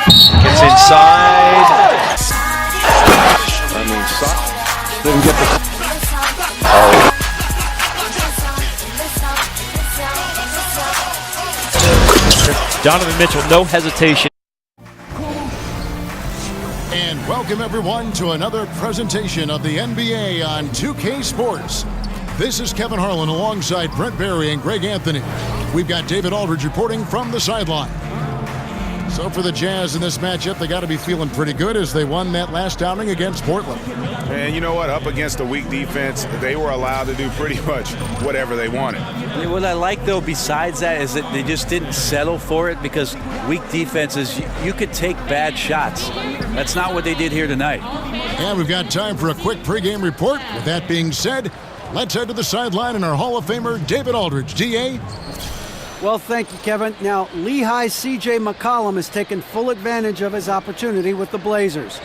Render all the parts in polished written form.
Gets inside. I mean, didn't get the... Donovan Mitchell, no hesitation. And welcome everyone to another presentation of the NBA on 2K Sports. This is Kevin Harlan alongside Brent Barry and Greg Anthony. We've got David Aldridge reporting from the sideline. So for the Jazz in this matchup, they got to be feeling pretty good as they won that last outing against Portland. And you know what? Up against a weak defense, they were allowed to do pretty much whatever they wanted. What I like, though, besides that, is that they just didn't settle for it, because weak defenses, you could take bad shots. That's not what they did here tonight. And we've got time for a quick pregame report. With that being said, let's head to the sideline and our Hall of Famer, David Aldridge. DA? Well, thank you, Kevin. Now, Lehigh's C.J. McCollum has taken full advantage of his opportunity with the Blazers.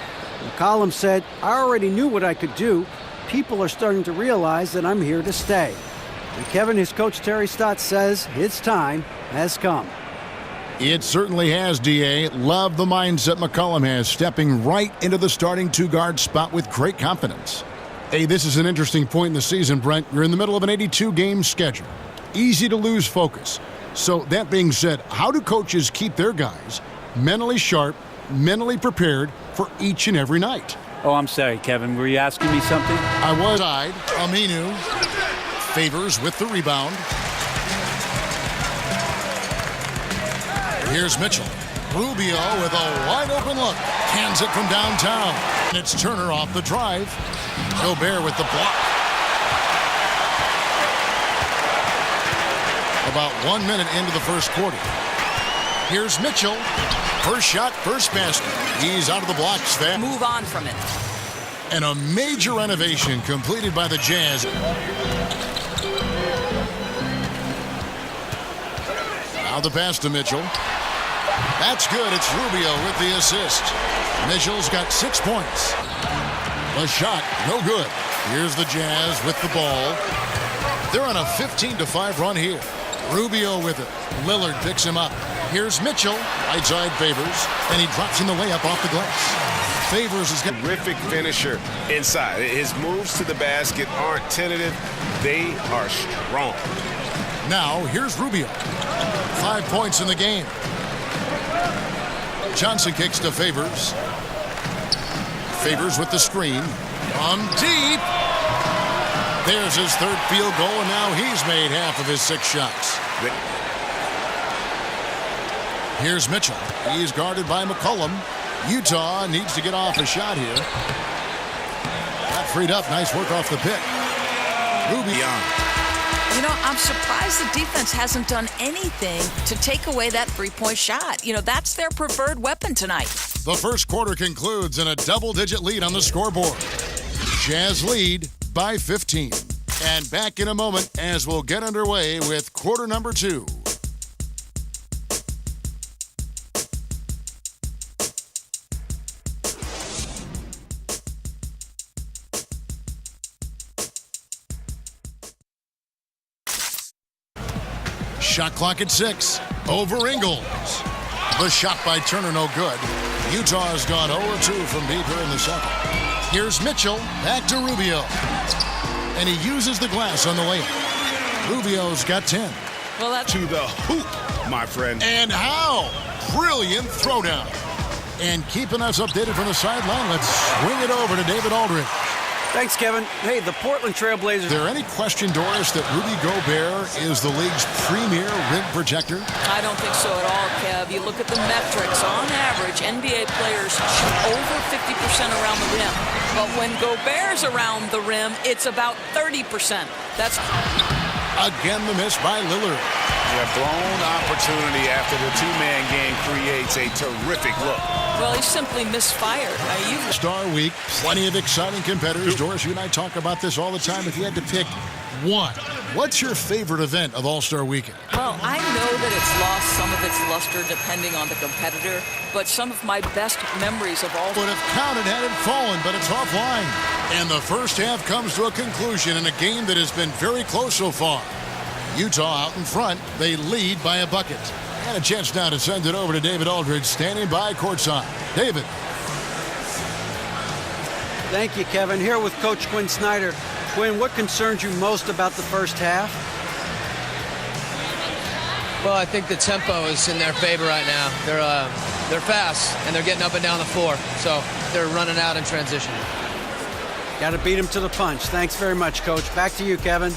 McCollum said, "I already knew what I could do. People are starting to realize that I'm here to stay." And Kevin, his coach Terry Stotts says his time has come. It certainly has, DA. Love the mindset McCollum has, stepping right into the starting two-guard spot with great confidence. Hey, this is an interesting point in the season, Brent. You're in the middle of an 82-game schedule. Easy to lose focus. So that being said, how do coaches keep their guys mentally sharp, mentally prepared for each and every night? Oh, I'm sorry, Kevin. Were you asking me something? I was. Aminu. Favors with the rebound. Here's Mitchell. Rubio with a wide open look. Hands it from downtown. And it's Turner off the drive. Gobert with the block. About 1 minute into the first quarter. Here's Mitchell. First shot, first basket. He's out of the blocks there. Move on from it. And a major renovation completed by the Jazz. Now the pass to Mitchell. That's good. It's Rubio with the assist. Mitchell's got 6 points. The shot, no good. Here's the Jazz with the ball. They're on a 15-5 run here. Rubio with it. Lillard picks him up. Here's Mitchell. Right side Favors. And he drops in the layup off the glass. Favors is got Terrific finisher inside. His moves to the basket aren't tentative. They are strong. Now, here's Rubio. 5 points in the game. Johnson kicks to Favors. Favors with the screen. On deep. There's his third field goal, and now he's made half of his 6 shots. Here's Mitchell. He's guarded by McCollum. Utah needs to get off a shot here. Got freed up. Nice work off the pick. Rubio. You know, I'm surprised the defense hasn't done anything to take away that three-point shot. You know, that's their preferred weapon tonight. The first quarter concludes in a double-digit lead on the scoreboard. Jazz lead by 15. And back in a moment as we'll get underway with quarter number 2. Shot clock at 6. Over Ingles. The shot by Turner, no good. Utah has gone 0-2 from deep here in the second. Here's Mitchell. Back to Rubio. And he uses the glass on the layup. Rubio's got 10. Well, that's To the hoop, my friend. And how? Brilliant throwdown. And keeping us updated from the sideline, let's swing it over to David Aldridge. Thanks, Kevin. Hey, the Portland Trailblazers. Is there any question, Doris, that Rudy Gobert is the league's premier rim protector? I don't think so at all, Kev. You look at the metrics. On average, NBA players shoot over 50% around the rim. But when Gobert's around the rim, it's about 30%. That's Again, the miss by Lillard. A blown opportunity after the two-man game creates a terrific look. well, he simply misfired. Star Week, plenty of exciting competitors. Doris, you and I talk about this all the time. If you had to pick one, what's your favorite event of All-Star Weekend? Well, I know that it's lost some of its luster depending on the competitor, but some of my best memories of all... Would have counted had it fallen, but it's offline. And the first half comes to a conclusion in a game that has been very close so far. Utah out in front. They lead by a bucket. And a chance now to send it over to David Aldridge, standing by courtside. David. Thank you, Kevin. Here with Coach Quinn Snyder. Quinn, what concerns you most about the first half? Well, I think the tempo is in their favor right now. They're fast, and they're getting up and down the floor, so they're running out in transition. Got to beat them to the punch. Thanks very much, Coach. Back to you, Kevin.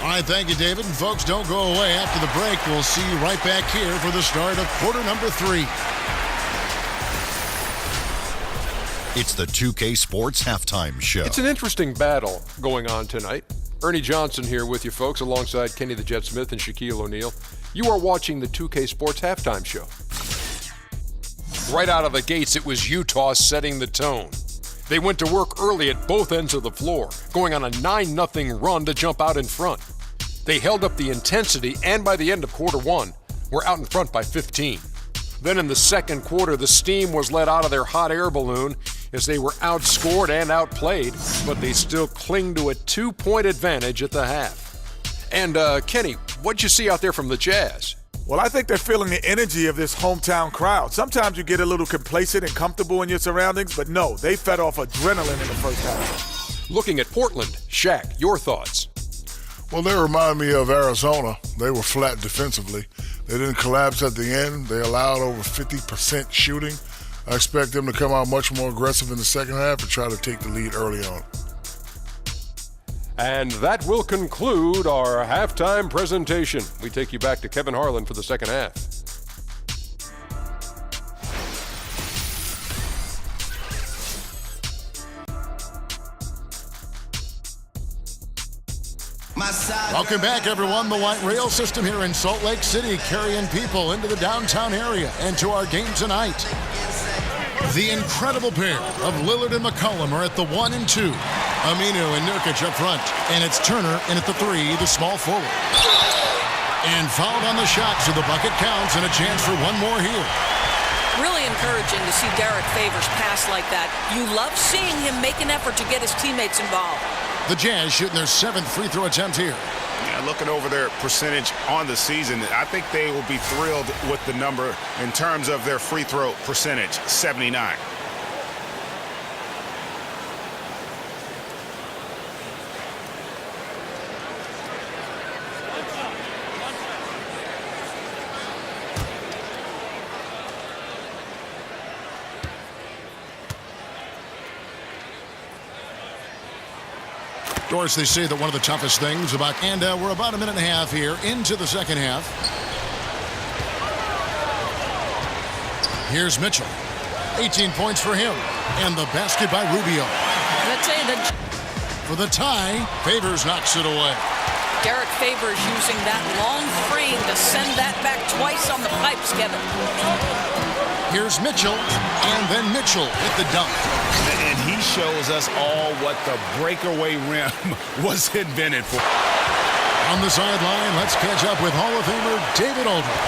All right, thank you, David. And folks, don't go away. After the break, we'll see you right back here for the start of quarter number 3. It's the 2K Sports Halftime Show. It's an interesting battle going on tonight. Ernie Johnson here with you, folks, alongside Kenny the Jet Smith and Shaquille O'Neal. You are watching the 2K Sports Halftime Show. Right out of the gates, it was Utah setting the tone. They went to work early at both ends of the floor, going on a 9-0 run to jump out in front. They held up the intensity, and by the end of quarter 1, were out in front by 15. Then in the second quarter, the steam was let out of their hot air balloon as they were outscored and outplayed, but they still cling to a 2-point advantage at the half. And Kenny, what'd you see out there from the Jazz? Well, I think they're feeling the energy of this hometown crowd. Sometimes you get a little complacent and comfortable in your surroundings, but no, they fed off adrenaline in the first half. Looking at Portland, Shaq, your thoughts? Well, they remind me of Arizona. They were flat defensively. They didn't collapse at the end. They allowed over 50% shooting. I expect them to come out much more aggressive in the second half and try to take the lead early on. And that will conclude our halftime presentation. We take you back to Kevin Harlan for the second half. Welcome back, everyone. The White Rail System here in Salt Lake City, carrying people into the downtown area and to our game tonight. The incredible pair of Lillard and McCollum are at the 1 and 2. Aminu and Nurkic up front. And it's Turner in at the 3, the small forward. And fouled on the shot, so the bucket counts and a chance for one more here. Really encouraging to see Derek Favors pass like that. You love seeing him make an effort to get his teammates involved. The Jazz shooting their 7th free throw attempt here. Yeah, looking over their percentage on the season, I think they will be thrilled with the number in terms of their free throw percentage, 79. Doris, they say that one of the toughest things about, and we're about a minute and a half here into the second half. Here's Mitchell. 18 points for him. And the basket by Rubio. For the tie, Favors knocks it away. Derek Favors using that long frame to send that back twice on the pipes, Kevin. Here's Mitchell, and then Mitchell with the dunk. And he shows us all what the breakaway rim was invented for. On the sideline, let's catch up with Hall of Famer David Aldridge.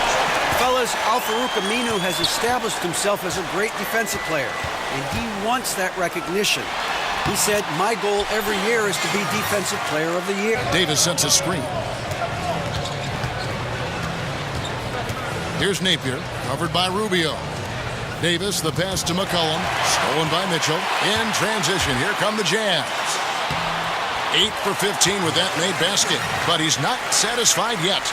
Fellas, Al-Farouq Aminu has established himself as a great defensive player, and he wants that recognition. He said, my goal every year is to be Defensive Player of the Year. Davis sets a screen. Here's Napier, covered by Rubio. Davis, the pass to McCollum, stolen by Mitchell. In transition, here come the Jazz. 8 for 15 with that made basket, but he's not satisfied yet.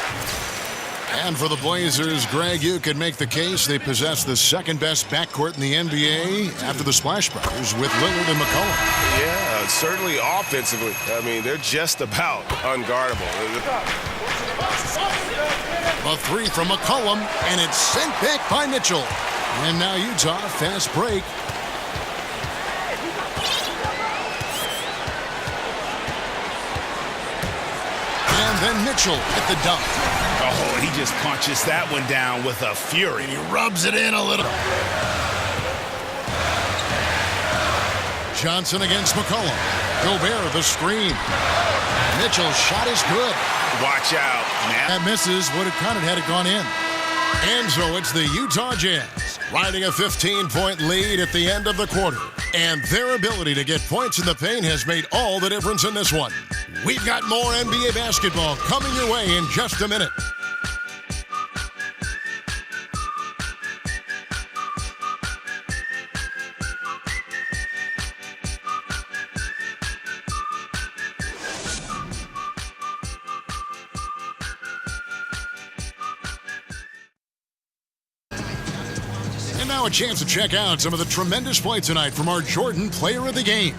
And for the Blazers, Greg, you could make the case they possess the second-best backcourt in the NBA after the Splash Brothers with Lillard and McCollum. Yeah, certainly offensively. I mean, they're just about unguardable. A 3 from McCollum, and it's sent back by Mitchell. And now Utah, fast break. And then Mitchell at the dunk. Oh, he just punches that one down with a fury. He rubs it in a little. Johnson against McCollum. Gobert the screen. Mitchell's shot is good. Watch out, man. That misses, would have counted had it gone in. And so it's the Utah Jazz riding a 15-point lead at the end of the quarter. And their ability to get points in the paint has made all the difference in this one. We've got more NBA basketball coming your way in just a minute. now a chance to check out some of the tremendous play tonight from our Jordan Player of the Game.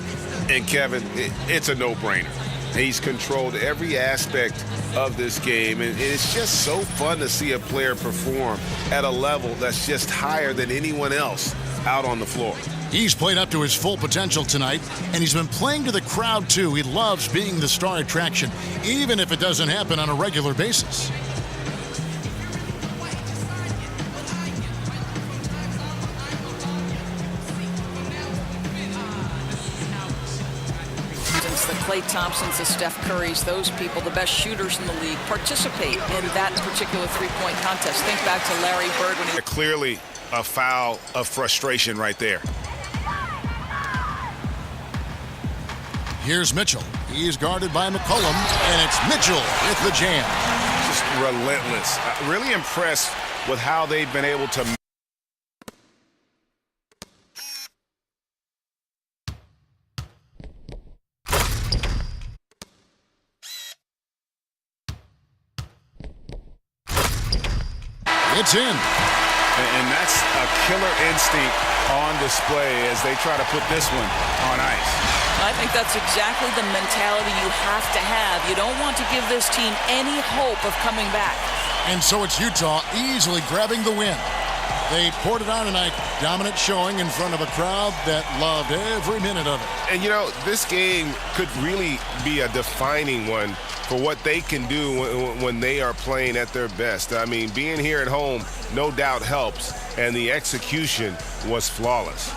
And Kevin, it's a no-brainer. He's controlled every aspect of this game, and it's just so fun to see a player perform at a level that's just higher than anyone else out on the floor. He's played up to his full potential tonight, and he's been playing to the crowd, too. He loves being the star attraction, even if it doesn't happen on a regular basis. The Klay Thompsons, the Steph Currys, those people, the best shooters in the league, participate in that particular three-point contest. Think back to Larry Bird when he... Clearly a foul of frustration right there. Here's Mitchell. He's guarded by McCollum, and it's Mitchell with the jam. Just relentless. Really impressed with how they've been able to... It's in. And that's a killer instinct on display as they try to put this one on ice. I think that's exactly the mentality you have to have. You don't want to give this team any hope of coming back. And so it's Utah easily grabbing the win. They poured it on tonight. Dominant showing in front of a crowd that loved every minute of it. And, you know, this game could really be a defining one for what they can do when they are playing at their best. I mean, being here at home no doubt helps, and the execution was flawless.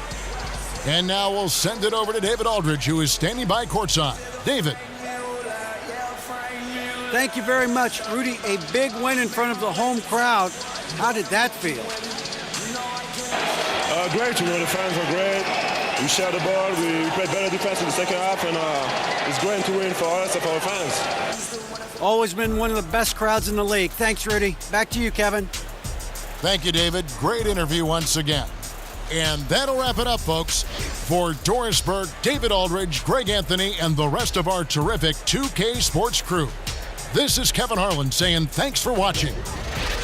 And now we'll send it over to David Aldridge, who is standing by courtside. David. Thank you very much, Rudy. A big win in front of the home crowd. How did that feel? Great. You know, the fans were great. We shared the ball. We played better defense in the second half, and it's great to win for us and for our fans. Always been one of the best crowds in the league. Thanks, Rudy. Back to you, Kevin. Thank you, David. Great interview once again. And that'll wrap it up, folks. For Doris Burke, David Aldridge, Greg Anthony, and the rest of our terrific 2K Sports crew, this is Kevin Harlan saying thanks for watching,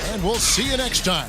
and we'll see you next time.